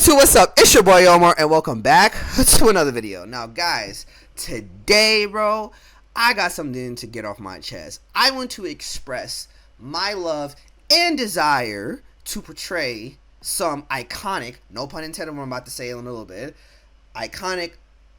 YouTube, what's up? It's your boy Omar, and welcome back to another video. Now, guys, today, bro, I got something to get off my chest. I want to express my love and desire to portray some iconic, no pun intended, what I'm about to say in a little bit, iconic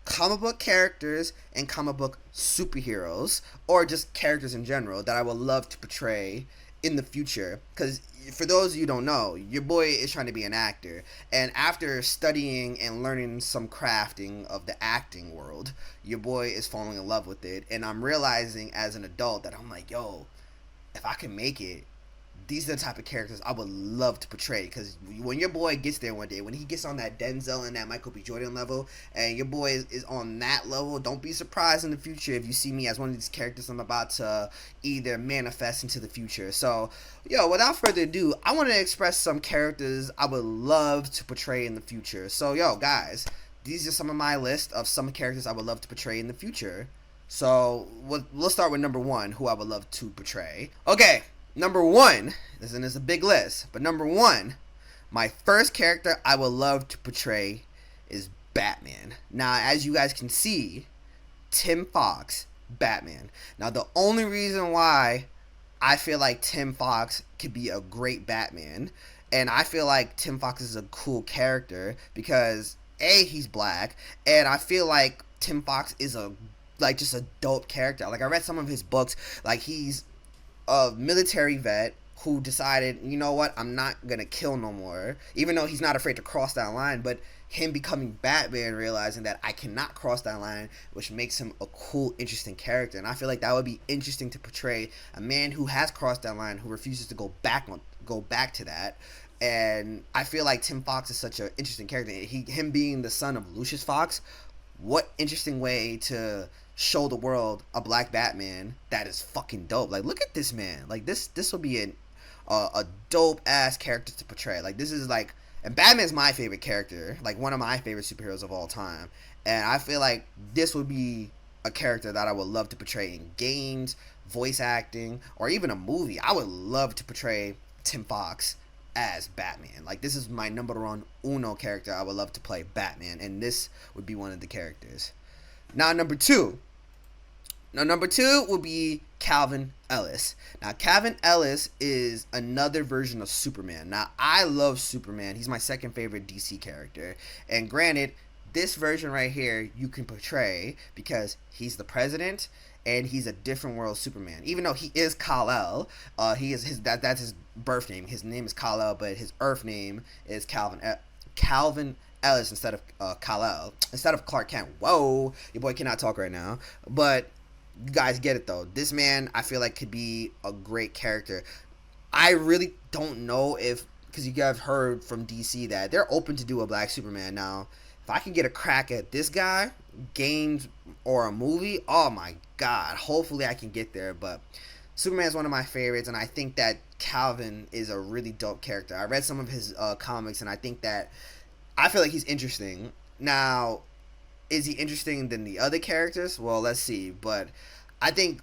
comic book characters and comic book superheroes, or just characters in general that I would love to portray in the future. Because for those of you who don't know, your boy is trying to be an actor, and after studying and learning some crafting of the acting world, your boy is falling in love with it. And I'm realizing as an adult that I'm like, yo, if I can make it, these are the type of characters I would love to portray. Because when your boy gets there one day, when he gets on that Denzel and that Michael B. Jordan level, and your boy is on that level, don't be surprised in the future if you see me as one of these characters I'm about to either manifest into the future. So, yo, without further ado, I want to express some characters I would love to portray in the future. So, yo, guys, these are some of my list of some characters I would love to portray in the future. So, we'll start with number one, who I would love to portray. Okay. Number one, this is a big list, but number one, my first character I would love to portray is Batman. Now, as you guys can see, Tim Fox, Batman. Now, the only reason why I feel like Tim Fox could be a great Batman, and I feel like Tim Fox is a cool character because, A, he's black, and I feel like Tim Fox is just a dope character. Like, I read some of his books, like he's a military vet who decided, you know what, I'm not gonna kill no more, even though he's not afraid to cross that line. But him becoming Batman, realizing that I cannot cross that line, which makes him a cool, interesting character. And I feel like that would be interesting to portray a man who has crossed that line, who refuses to go back to that. And I feel like Tim Fox is such an interesting character. Him being the son of Lucius Fox, what interesting way to show the world a black Batman that is fucking dope. Like, look at this man. Like, this will be a dope ass character to portray. Like, this is like, and Batman's my favorite character, like one of my favorite superheroes of all time. And I feel like this would be a character that I would love to portray in games, voice acting, or even a movie. I would love to portray Tim Fox as Batman. Like, this is my number one uno character I would love to play, Batman, and this would be one of the characters. Now, number two would be Calvin Ellis. Now, Calvin Ellis is another version of Superman. Now, I love Superman. He's my second favorite DC character. And granted, this version right here you can portray because he's the president and he's a different world Superman. Even though he is Kal-El, that's his birth name. His name is Kal-El, but his Earth name is Calvin Ellis instead of Kal-El, instead of Clark Kent. Whoa, your boy cannot talk right now. But you guys get it though. This man, I feel like, could be a great character. I really don't know because you guys heard from DC that they're open to do a black Superman. Now, if I can get a crack at this guy, games or a movie, oh my god, hopefully I can get there. But Superman is one of my favorites, and I think that Calvin is a really dope character. I read some of his comics, and I feel like he's interesting. Now, is he interesting than the other characters? Well, let's see. But I think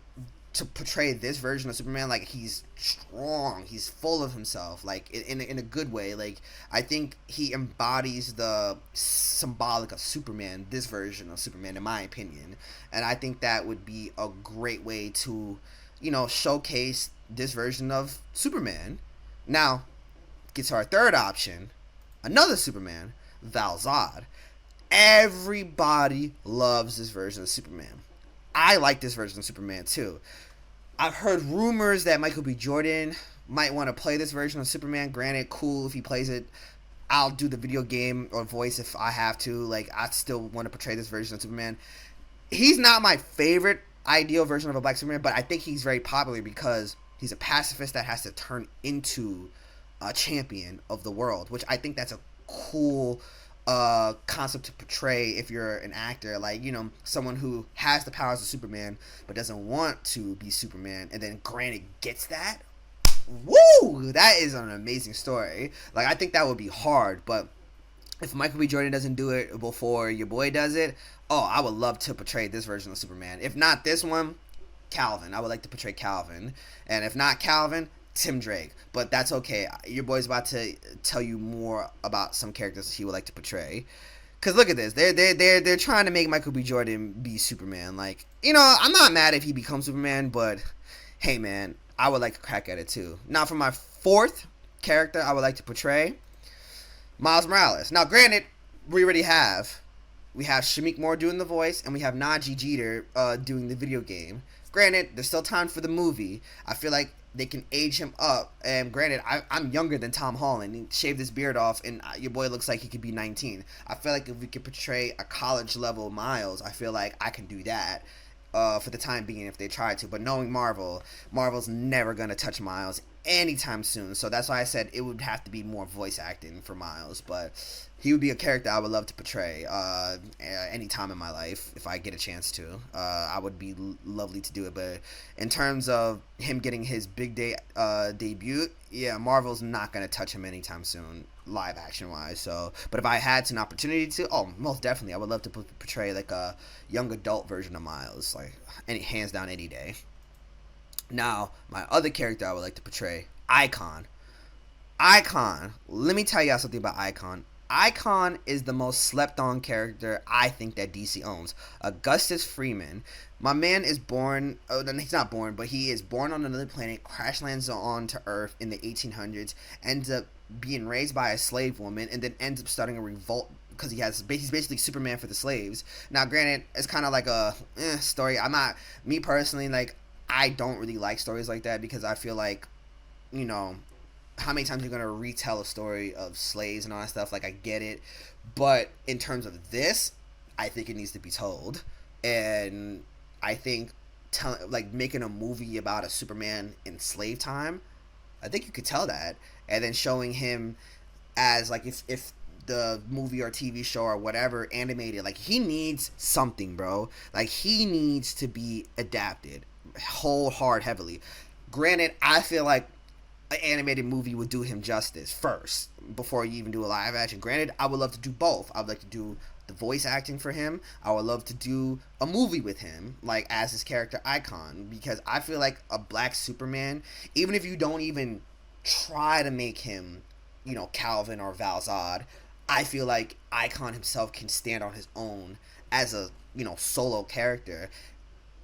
to portray this version of Superman, like, he's strong, he's full of himself, like in a good way. Like, I think he embodies the symbolic of Superman, this version of Superman, in my opinion. And I think that would be a great way to, showcase this version of Superman. Now, get to our third option, another Superman, Val-Zod. Everybody loves this version of Superman. I like this version of Superman too. I've heard rumors that Michael B. Jordan might want to play this version of Superman. Granted, cool if he plays it. I'll do the video game or voice if I have to. Like, I still want to portray this version of Superman. He's not my favorite ideal version of a black Superman, but I think he's very popular because he's a pacifist that has to turn into a champion of the world, which I think that's a cool concept to portray if you're an actor, like, someone who has the powers of Superman but doesn't want to be Superman, and then granted gets that. Woo! That is an amazing story. Like, I think that would be hard, but if Michael B. Jordan doesn't do it before your boy does it, I would love to portray this version of Superman. If not this one, Calvin. I would like to portray Calvin. And if not Calvin, Tim Drake, but that's okay. Your boy's about to tell you more about some characters he would like to portray. Cause look at this, they're trying to make Michael B. Jordan be Superman. Like, I'm not mad if he becomes Superman, but hey man, I would like to crack at it too. Now for my fourth character, I would like to portray Miles Morales. Now granted, we have Shamik Moore doing the voice, and we have Najee Jeter doing the video game. Granted, there's still time for the movie. I feel like they can age him up. And granted, I'm younger than Tom Holland. He shaved his beard off, and your boy looks like he could be 19. I feel like if we could portray a college-level Miles, I feel like I can do that for the time being if they try to. But knowing Marvel's never going to touch Miles anytime soon. So that's why I said it would have to be more voice acting for Miles. But he would be a character I would love to portray any time in my life if I get a chance to. I would be lovely to do it. But in terms of him getting his big day debut, yeah, Marvel's not going to touch him anytime soon, live action wise. So, but if I had an opportunity to, most definitely, I would love to portray like a young adult version of Miles, like hands down any day. Now, my other character I would like to portray, Icon. Let me tell y'all something about Icon. Icon is the most slept on character I think that DC owns. Augustus Freeman. My man is born, he's not born, but he is born on another planet, crash lands onto Earth in the 1800s, ends up being raised by a slave woman, and then ends up starting a revolt because he's basically Superman for the slaves. Now, granted, it's kind of like a story. Me personally, like, I don't really like stories like that because I feel like, how many times you're going to retell a story of slaves and all that stuff. Like, I get it. But in terms of this, I think it needs to be told. And I think, making a movie about a Superman in slave time, I think you could tell that. And then showing him as, like, if the movie or TV show or whatever animated, like, he needs something, bro. Like, he needs to be adapted heavily. Granted, I feel like an animated movie would do him justice first before you even do a live action. Granted, I would love to do both. I would like to do the voice acting for him. I would love to do a movie with him, like as his character Icon, because I feel like a black Superman, even if you don't even try to make him, Calvin or Val-Zod, I feel like Icon himself can stand on his own as a, solo character.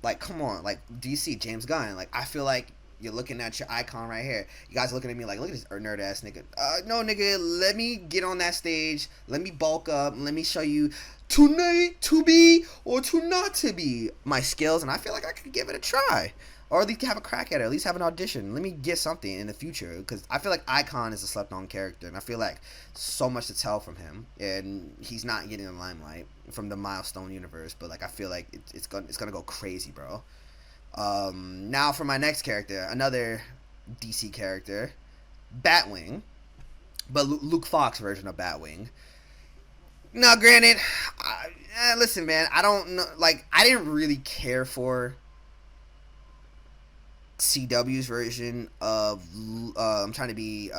Like, come on, like, DC, James Gunn, like, I feel like you're looking at your Icon right here. You guys are looking at me like, look at this nerd ass nigga. No, nigga, let me get on that stage. Let me bulk up. Let me show you to be or to not to be my skills. And I feel like I could give it a try. Or at least have a crack at it. At least have an audition. Let me get something in the future. Because I feel like Icon is a slept-on character. And I feel like so much to tell from him. And he's not getting the limelight from the Milestone universe. But, like, I feel like it's gonna go crazy, bro. Now for my next character, another DC character, Batwing, but Luke Fox version of Batwing. Now, granted, listen, man, I don't know, like, I didn't really care for CW's version of, I'm trying to be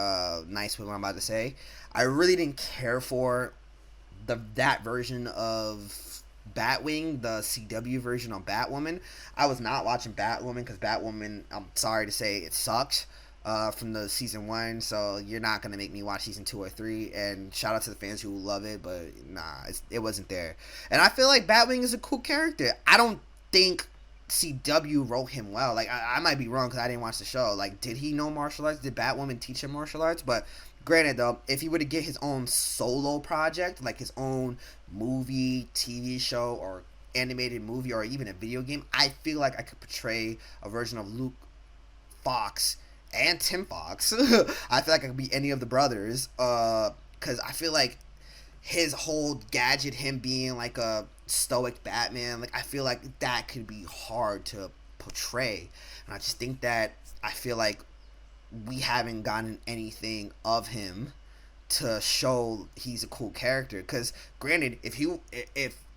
nice with what I'm about to say. I really didn't care for that version of Batwing, the CW version on Batwoman. I was not watching Batwoman because Batwoman, I'm sorry to say, it sucked from the season 1, so you're not going to make me watch season 2 or 3, and shout out to the fans who love it, but nah, it wasn't there. And I feel like Batwing is a cool character. I don't think CW wrote him well. Like, I might be wrong because I didn't watch the show. Like, did he know martial arts? Did Batwoman teach him martial arts? But granted, though, if he were to get his own solo project, like his own movie, TV show, or animated movie, or even a video game, I feel like I could portray a version of Luke Fox and Tim Fox. I feel like I could be any of the brothers, because I feel like his whole gadget, him being like a stoic Batman, like, I feel like that could be hard to portray. And I just think that I feel like we haven't gotten anything of him to show he's a cool character. Because granted, if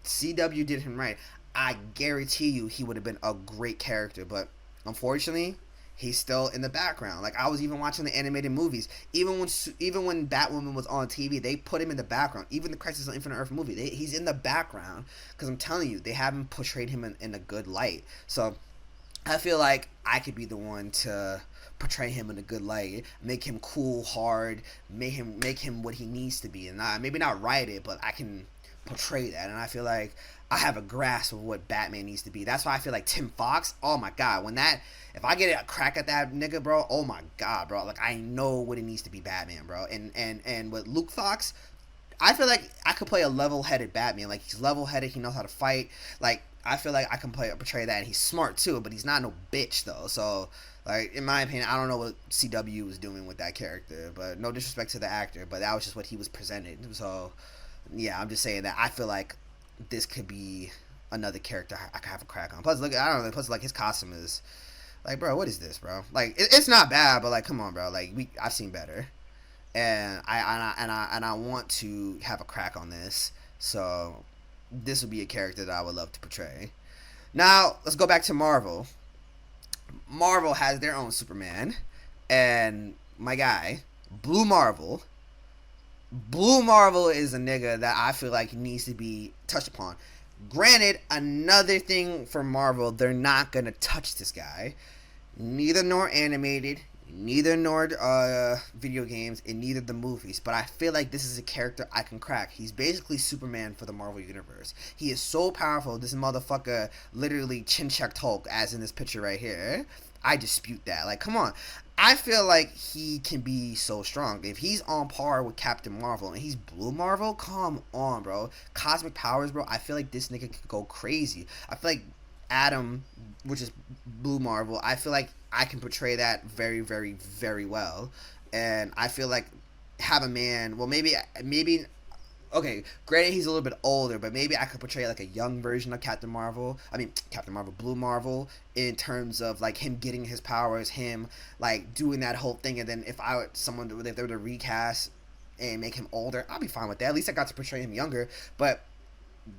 CW did him right, I guarantee you he would have been a great character. But unfortunately, he's still in the background. Like, I was even watching the animated movies. Even when Batwoman was on TV, they put him in the background. Even the Crisis on Infinite Earth movie, he's in the background. Because I'm telling you, they haven't portrayed him in a good light. So I feel like I could be the one to portray him in a good light, make him cool, hard, make him what he needs to be, and maybe not write it, but I can portray that, and I feel like I have a grasp of what Batman needs to be. That's why I feel like Tim Fox, oh my god, if I get a crack at that nigga, bro, oh my god, bro, like I know what it needs to be Batman, bro. And with Luke Fox, I feel like I could play a level-headed Batman. Like, he's level-headed, he knows how to fight. Like, I feel like I can portray that, and he's smart too, but he's not no bitch though. So, like, in my opinion, I don't know what CW was doing with that character, but no disrespect to the actor, but that was just what he was presented. So yeah, I'm just saying that I feel like this could be another character I could have a crack on. Plus, look, I don't know. Plus, like, his costume is like, bro, what is this, bro? Like, it's not bad, but like, come on, bro. Like, I've seen better, and I want to have a crack on this. So this would be a character that I would love to portray. Now let's go back to Marvel. Marvel has their own Superman, and my guy, Blue Marvel. Blue Marvel is a nigga that I feel like needs to be touched upon. Granted, another thing for Marvel, they're not gonna touch this guy, neither nor animated, neither nor video games, and neither the movies. But I feel like this is a character I can crack. He's basically Superman for the Marvel universe. He is so powerful. This motherfucker literally chin-checked Hulk, as in this picture right here. I dispute that. Like, come on. I feel like he can be so strong. If he's on par with Captain Marvel and he's Blue Marvel, come on, bro. Cosmic powers, bro. I feel like this nigga could go crazy. I feel like Adam, which is Blue Marvel, I feel like I can portray that very, very, very well. And I feel like have a man, well, maybe, okay, granted he's a little bit older, but maybe I could portray like a young version of Captain Marvel, Blue Marvel, in terms of like him getting his powers, him like doing that whole thing, and then if they were to recast and make him older, I'll be fine with that. At least I got to portray him younger, but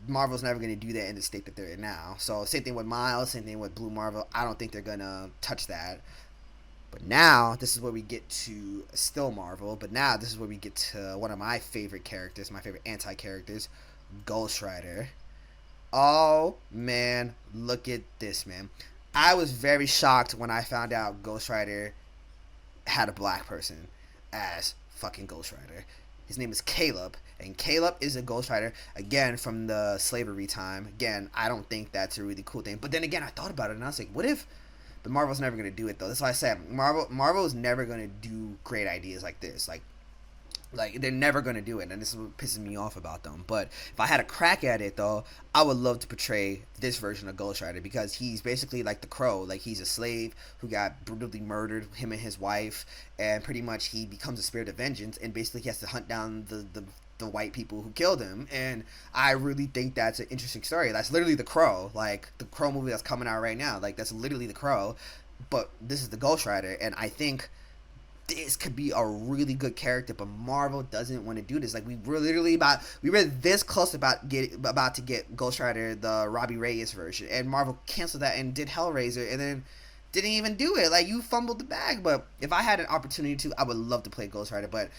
Marvel's never going to do that in the state that they're in now. So same thing with Miles, same thing with Blue Marvel. I don't think they're going to touch that. But now, this is where we get to still Marvel, but now this is where we get to one of my favorite characters, my favorite anti-characters, Ghost Rider. Oh, man, look at this, man. I was very shocked when I found out Ghost Rider had a black person as fucking Ghost Rider. His name is Caleb, and Caleb is a Ghost Rider, again, from the slavery time. Again, I don't think that's a really cool thing. But then again, I thought about it, and I was like, what if... But Marvel's never going to do it, though. That's why I said Marvel is never going to do great ideas like this. Like they're never going to do it, and this is what pisses me off about them. But if I had a crack at it, though, I would love to portray this version of Ghost Rider, because he's basically like the Crow. Like, he's a slave who got brutally murdered, him and his wife, and pretty much he becomes a spirit of vengeance, and basically he has to hunt down the white people who killed him. And I really think that's an interesting story. That's literally the Crow, like the Crow movie that's coming out right now. Like, that's literally the Crow, but this is the Ghost Rider, and I think this could be a really good character. But Marvel doesn't want to do this. Like, we were this close about to get Ghost Rider, the Robbie Reyes version, and Marvel canceled that and did Hellraiser, and then didn't even do it. Like, you fumbled the bag. But if I had an opportunity to, I would love to play Ghost Rider. But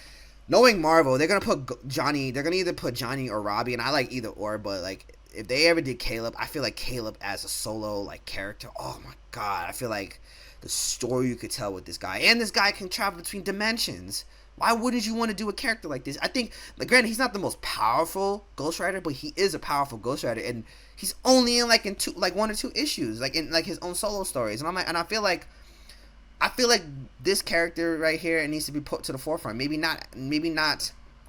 knowing Marvel, they're gonna put Johnny. They're gonna either put Johnny or Robbie, and I like either or. But like, if they ever did Caleb, I feel like Caleb as a solo like character. Oh my god, I feel like the story you could tell with this guy, and this guy can travel between dimensions. Why wouldn't you want to do a character like this? I think, like, granted, he's not the most powerful Ghost Rider, but he is a powerful Ghost Rider, and he's only in one or two issues, like in like his own solo stories. And I'm like, and I feel like this character right here, it needs to be put to the forefront. Maybe not.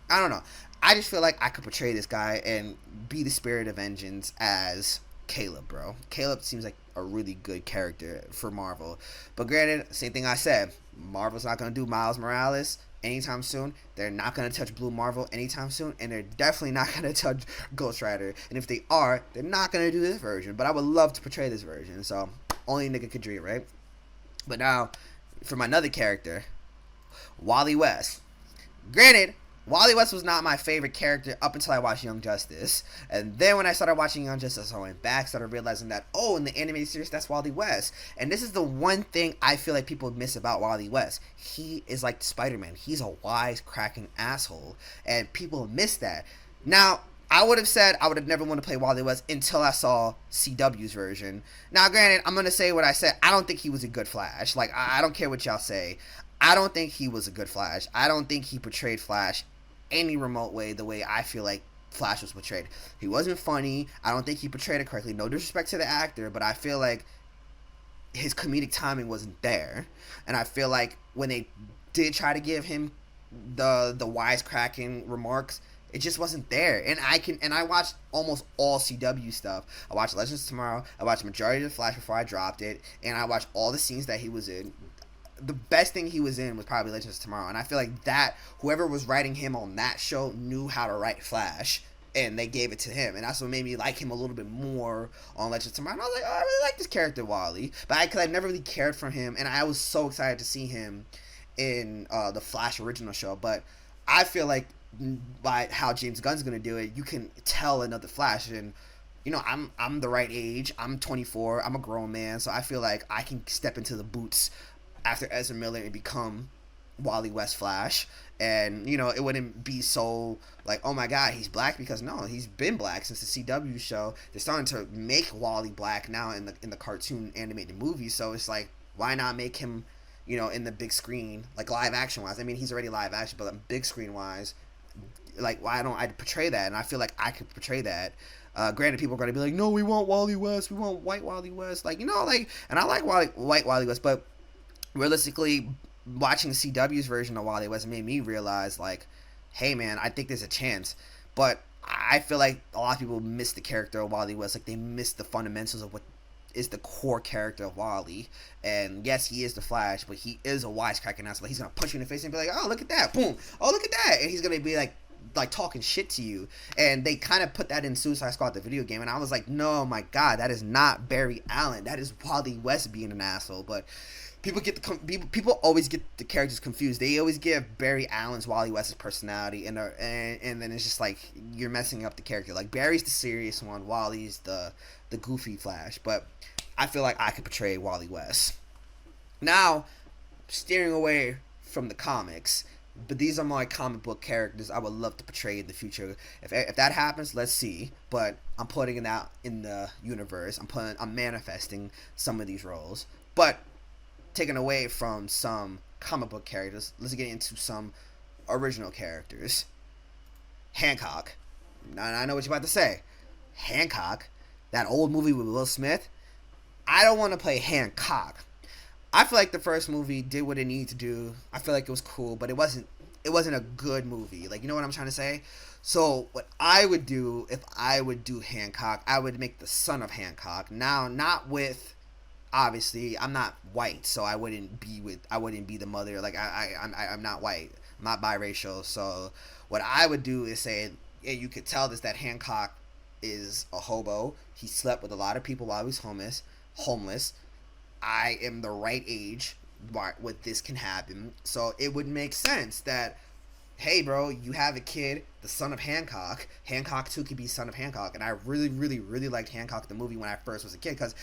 I don't know. I just feel like I could portray this guy and be the spirit of vengeance as Caleb, bro. Caleb seems like a really good character for Marvel. But granted, same thing I said, Marvel's not going to do Miles Morales anytime soon. They're not going to touch Blue Marvel anytime soon. And they're definitely not going to touch Ghost Rider. And if they are, they're not going to do this version. But I would love to portray this version. So, only nigga could dream, right? But now, for my another character, Wally West. Granted, Wally West was not my favorite character up until I watched Young Justice. And then when I started watching Young Justice, I went back, started realizing that, oh, in the animated series, that's Wally West. And this is the one thing I feel like people miss about Wally West. He is like Spider-Man. He's a wise, cracking asshole. And people miss that. Now, I would have said I would have never want to play Wally West until I saw CW's version. Now, granted, I'm gonna say what I said. I don't think he was a good Flash. Like, I don't care what y'all say. I don't think he was a good Flash. I don't think he portrayed Flash any remote way the way I feel like Flash was portrayed. He wasn't funny. I don't think he portrayed it correctly. No disrespect to the actor, but I feel like his comedic timing wasn't there. And I feel like when they did try to give him the wisecracking remarks, it just wasn't there. And I watched almost all CW stuff. I watched Legends of Tomorrow. I watched majority of the Flash before I dropped it, and I watched all the scenes that he was in. The best thing he was in was probably Legends of Tomorrow, and I feel like that whoever was writing him on that show knew how to write Flash, and they gave it to him, and that's what made me like him a little bit more on Legends of Tomorrow. And I was like, oh, I really like this character Wally, but because I've never really cared for him, and I was so excited to see him in the Flash original show. But I feel like by how James Gunn's gonna do it, you can tell another Flash. And you know, I'm the right age. I'm 24. I'm a grown man, so I feel like I can step into the boots after Ezra Miller and become Wally West Flash. And you know, it wouldn't be so like, oh my god, he's black, because no, he's been black since the CW show. They're starting to make Wally black now in the cartoon animated movies, so it's like, why not make him, you know, in the big screen, like live action wise? I mean, he's already live action, but big screen wise, like, why don't I portray that? And I feel like I could portray that. Granted, people are going to be like, no, we want Wally West, we want white Wally West, like, you know, like, and I like white Wally West, but realistically, watching CW's version of Wally West made me realize, like, hey man, I think there's a chance. But I feel like a lot of people miss the character of Wally West. Like, they miss the fundamentals of what is the core character of Wally. And yes, he is the Flash, but he is a wisecracking asshole. Like, he's gonna punch you in the face and be like, oh, look at that, boom, oh, look at that, and he's gonna be like talking shit to you. And they kind of put that in Suicide Squad, the video game, and I was like, no, my god, that is not Barry Allen, that is Wally West being an asshole. But people always get the characters confused. They always give Barry Allen's Wally West's personality, and then it's just like, you're messing up the character. Like, Barry's the serious one, Wally's the goofy Flash. But I feel like I could portray Wally West. Now, steering away from the comics, but these are my comic book characters I would love to portray in the future. If that happens, let's see. But I'm putting it out in the universe. I'm manifesting some of these roles. But taken away from some comic book characters, let's get into some original characters. Hancock. Now, I know what you're about to say. Hancock, that old movie with Will Smith. I don't want to play Hancock. I feel like the first movie did what it needed to do. I feel like it was cool, but it wasn't a good movie. Like, you know what I'm trying to say? So what I would do if I would do Hancock, I would make the son of Hancock. Now, not with, obviously, I'm not white, so I wouldn't be the mother. Like, I'm not white. I'm not biracial. So what I would do is say, yeah, you could tell this, that Hancock is a hobo. He slept with a lot of people while he was homeless. I am the right age what this can happen. So it would make sense that, hey bro, you have a kid, the son of Hancock. Hancock too could be son of Hancock. And I really, really, really liked Hancock the movie when I first was a kid, because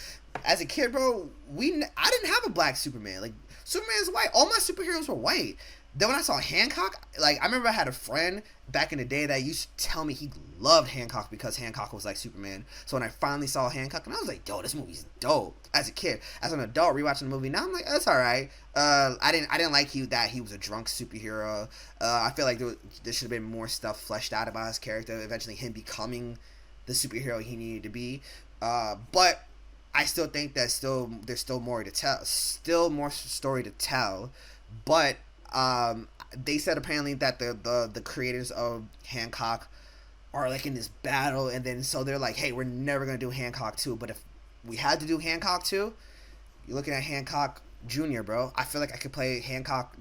as a kid, bro, I didn't have a black Superman. Like, Superman's white. All my superheroes were white. Then when I saw Hancock, like, I remember I had a friend back in the day that used to tell me he loved Hancock because Hancock was like Superman. So when I finally saw Hancock, and I was like, yo, this movie's dope. As a kid, as an adult rewatching the movie now, I'm like, that's all right. I didn't like that he was a drunk superhero. I feel like there should have been more stuff fleshed out about his character. Eventually, him becoming the superhero he needed to be. But I still think that there's still more to tell. Still more story to tell. But they said apparently that the creators of Hancock are like in this battle, and then so they're like, hey, we're never gonna do Hancock 2, but if we had to do Hancock 2, you're looking at Hancock Jr., bro. I feel like I could play Hancock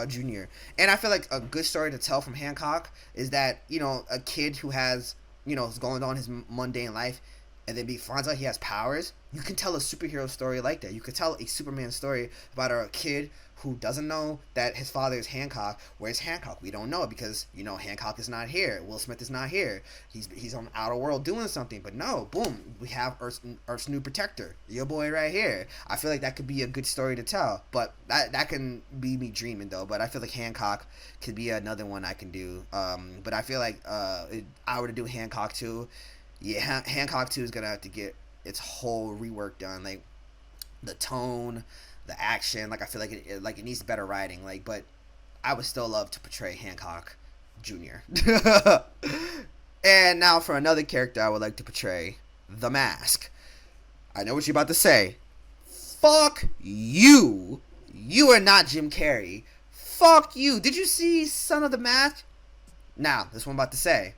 Jr. And I feel like a good story to tell from Hancock is that, you know, a kid who has, you know, is going on his mundane life, and then finds out he has powers. You can tell a superhero story like that. You could tell a Superman story about a kid who doesn't know that his father is Hancock. Where's Hancock? We don't know because Hancock is not here. Will Smith is not here. He's on outer world doing something. But no, boom, we have Earth's new protector, your boy right here. I feel like that could be a good story to tell. But that can be me dreaming though. But I feel like Hancock could be another one I can do. But I feel like I were to do Hancock 2. Yeah, Hancock 2 is gonna have to get its whole rework done. Like the tone, the action. Like I feel like it needs better writing. Like, but I would still love to portray Hancock Jr. And now for another character I would like to portray, The Mask. I know what you're about to say. Fuck you. You are not Jim Carrey. Fuck you. Did you see Son of the Mask? Now, this one I'm about to say.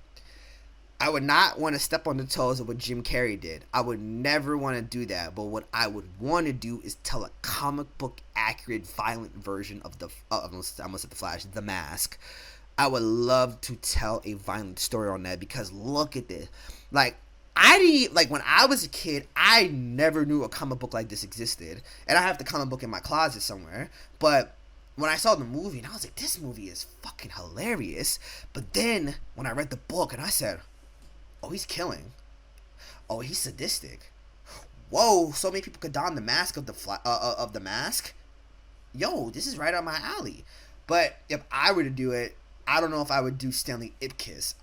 I would not want to step on the toes of what Jim Carrey did. I would never want to do that. But what I would want to do is tell a comic book accurate, violent version of I almost said The Flash, The Mask. I would love to tell a violent story on that because look at this. Like when I was a kid, I never knew a comic book like this existed, and I have the comic book in my closet somewhere. But when I saw the movie, and I was like, this movie is fucking hilarious. But then when I read the book, and I said, oh, he's killing. Oh, he's sadistic. Whoa, so many people could don the mask of the Mask. Yo, this is right up my alley. But if I were to do it, I don't know if I would do Stanley Ipkiss.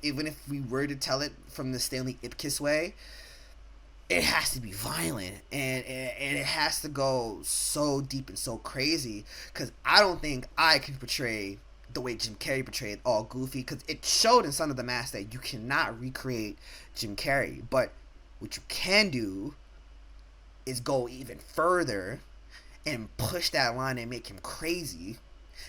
Even if we were to tell it from the Stanley Ipkiss way, it has to be violent and it has to go so deep and so crazy. Because I don't think I can portray the way Jim Carrey portrayed all goofy, because it showed in Son of the Mask that you cannot recreate Jim Carrey. But what you can do is go even further and push that line and make him crazy,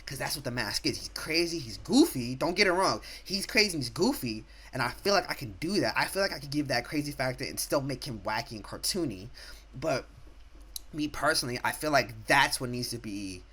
because that's what The Mask is. He's crazy, he's goofy, don't get it wrong, he's crazy, he's goofy, and I feel like I can do that. I feel like I can give that crazy factor and still make him wacky and cartoony. But me personally, I feel like that's what needs to be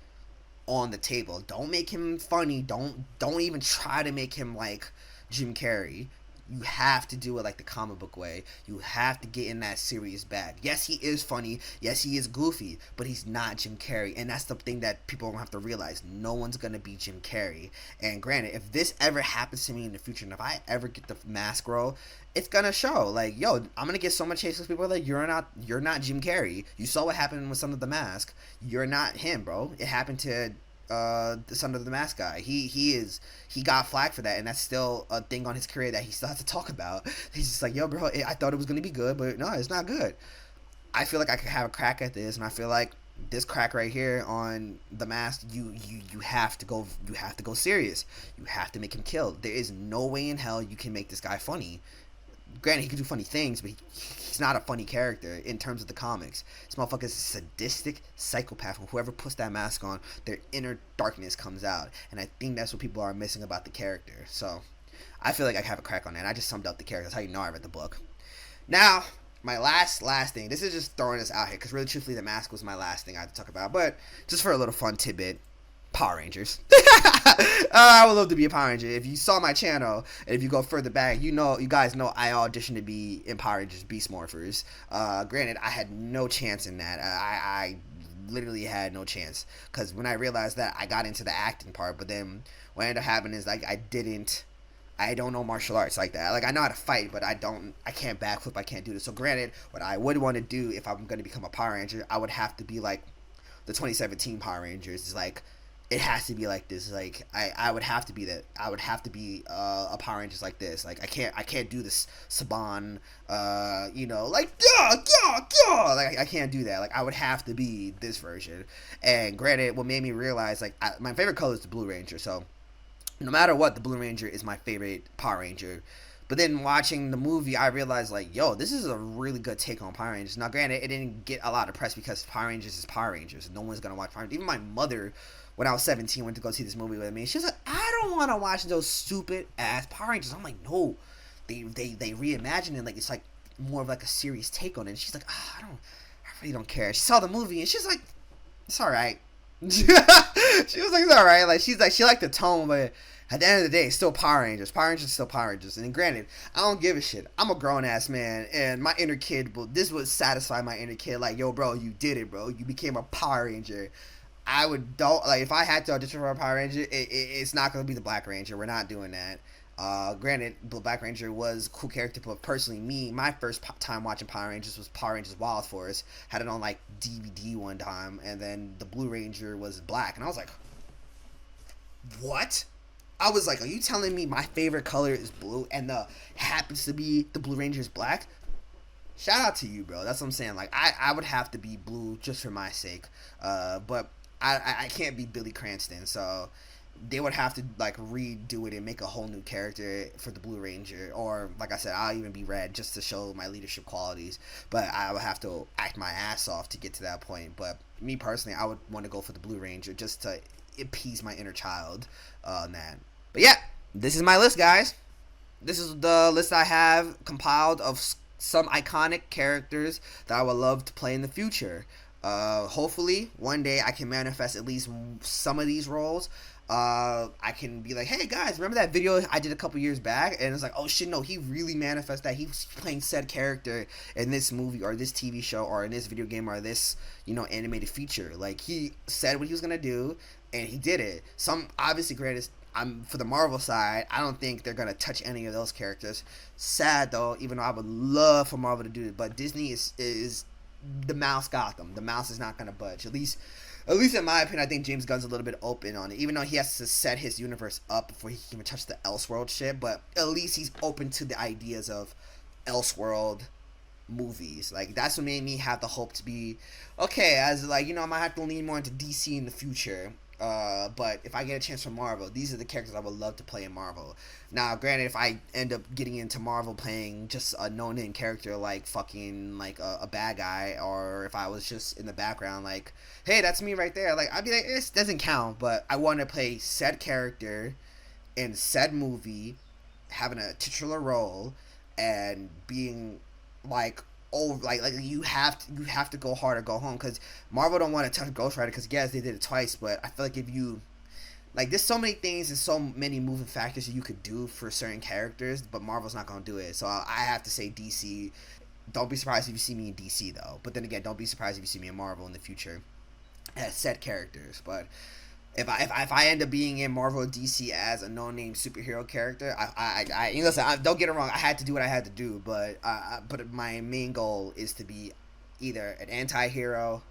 on the table. Don't make him funny. Don't even try to make him like Jim Carrey. You have to do it like the comic book way. You have to get in that serious bag. Yes, he is funny. Yes, he is goofy, but he's not Jim Carrey. And that's the thing that people don't have to realize. No one's gonna be Jim Carrey. And granted, if this ever happens to me in the future, and if I ever get the mask role, it's gonna show. Like, yo, I'm gonna get so much hate because people are like, you're not Jim Carrey. You saw what happened with Son of the Mask. You're not him, bro. It happened to the Son of the Mask guy. He got flack for that, and that's still a thing on his career that he still has to talk about. He's just like, yo, bro, I thought it was gonna be good, but no, it's not good. I feel like I could have a crack at this, and I feel like this crack right here on The Mask, you have to go serious. You have to make him kill. There is no way in hell you can make this guy funny. Granted, he can do funny things, but he's not a funny character in terms of the comics. This motherfucker is a sadistic psychopath. Whoever puts that mask on, their inner darkness comes out. And I think that's what people are missing about the character. So, I feel like I have a crack on that. I just summed up the character. That's how you know I read the book. Now, my last thing. This is just throwing this out here, because really, truthfully, The Mask was my last thing I had to talk about. But, just for a little fun tidbit, Power Rangers. I would love to be a Power Ranger. If you saw my channel, and if you go further back, you guys know I auditioned to be in Power Rangers Beast Morphers. Granted, I had no chance in that. I literally had no chance, because when I realized that, I got into the acting part. But then what ended up happening is, like, I don't know martial arts like that. Like, I know how to fight, but I can't backflip, I can't do this. So granted, what I would want to do if I'm going to become a Power Ranger, I would have to be like the 2017 Power Rangers. It's like, it has to be like this. Like, I would have to be that. I would have to be a Power Rangers like this. Like, I can't do this Saban, like like I can't do that. Like, I would have to be this version. And granted, what made me realize, like, my favorite color is the Blue Ranger. So no matter what, the Blue Ranger is my favorite Power Ranger. But then watching the movie, I realized, like, yo, this is a really good take on Power Rangers. Now, granted, it didn't get a lot of press because Power Rangers is Power Rangers. No one's gonna watch Power Rangers. Even my mother, when I was 17, went to go see this movie with me. She was like, I don't want to watch those stupid ass Power Rangers. I'm like, no, they reimagine it, like it's like more of like a serious take on it. And she's like, I really don't care. She saw the movie and she's like, it's all right. She was like, it's all right. Like, she liked the tone, but at the end of the day, it's still Power Rangers. Power Rangers is still Power Rangers. And granted, I don't give a shit. I'm a grown ass man, and my inner kid, this would satisfy my inner kid. Like, yo, bro, you did it, bro. You became a Power Ranger. I would don't like if I had to audition for a Power Ranger, it's not gonna be the Black Ranger. We're not doing that. Granted, the Black Ranger was a cool character, but personally, my first time watching Power Rangers was Power Rangers Wild Force. Had it on like DVD one time, and then the Blue Ranger was black, and I was like, what? I was like, are you telling me my favorite color is blue, and the happens to be the Blue Ranger is black? Shout out to you, bro. That's what I'm saying. Like, I would have to be blue just for my sake. But I can't be Billy Cranston, so they would have to like redo it and make a whole new character for the Blue Ranger. Or like I said, I'll even be red just to show my leadership qualities. But I would have to act my ass off to get to that point. But me personally, I would want to go for the Blue Ranger just to appease my inner child on that. But yeah, this is my list, guys. This is the list I have compiled of some iconic characters that I would love to play in the future. Hopefully, one day I can manifest at least some of these roles. I can be like, hey guys, remember that video I did a couple years back? And it's like, oh shit, no, he really manifested that. He was playing said character in this movie or this TV show or in this video game or this, animated feature. Like, he said what he was gonna do, and he did it. Some, obviously, granted, for the Marvel side, I don't think they're gonna touch any of those characters. Sad though, even though I would love for Marvel to do it, but Disney is the mouse got them. The mouse is not gonna budge. At least in my opinion, I think James Gunn's a little bit open on it, even though he has to set his universe up before he can even touch the Elseworld shit. But at least he's open to the ideas of Elseworld movies. Like, that's what made me have the hope to be okay. As like, I might have to lean more into DC in the future. But if I get a chance from Marvel, these are the characters I would love to play in Marvel. Now, granted, if I end up getting into Marvel playing just a no-name character like fucking like a bad guy, or if I was just in the background like, hey, that's me right there, like, I'd be like, this doesn't count. But I want to play said character in said movie, having a titular role, and being like, oh, like you have to go hard or go home, because Marvel don't want to touch Ghost Rider, because yes, they did it twice, but I feel like if you like, there's so many things and so many moving factors that you could do for certain characters, but Marvel's not gonna do it. So I have to say DC. Don't be surprised if you see me in DC though. But then again, don't be surprised if you see me in Marvel in the future as set characters. But if I end up being in Marvel or DC as a no-name superhero character, listen, don't get it wrong, I had to do what I had to do, but my main goal is to be either an anti-hero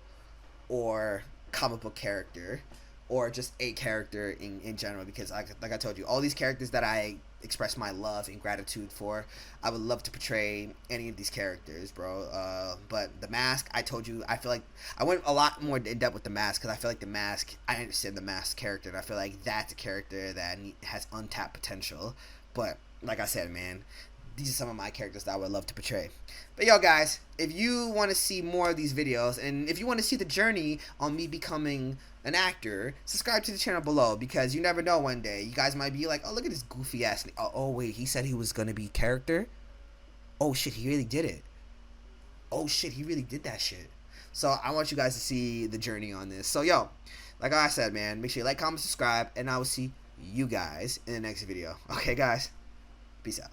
or comic book character, or just a character in general, because like I told you, all these characters that I express my love and gratitude for, I would love to portray any of these characters, bro. But the Mask, I told you, I feel like I went a lot more in depth with the Mask, because I feel like the Mask, I understand the Mask character, and I feel like that's a character that has untapped potential. But like I said, man, these are some of my characters that I would love to portray. But yo, guys, if you want to see more of these videos, and if you want to see the journey on me becoming an actor, subscribe to the channel below, because you never know, one day you guys might be like, oh, look at this goofy ass, oh wait, he said he was gonna be character, oh shit, he really did it, oh shit, he really did that shit. So I want you guys to see the journey on this. So yo, like I said, man, make sure you like, comment, subscribe, and I will see you guys in the next video. Okay guys, peace out.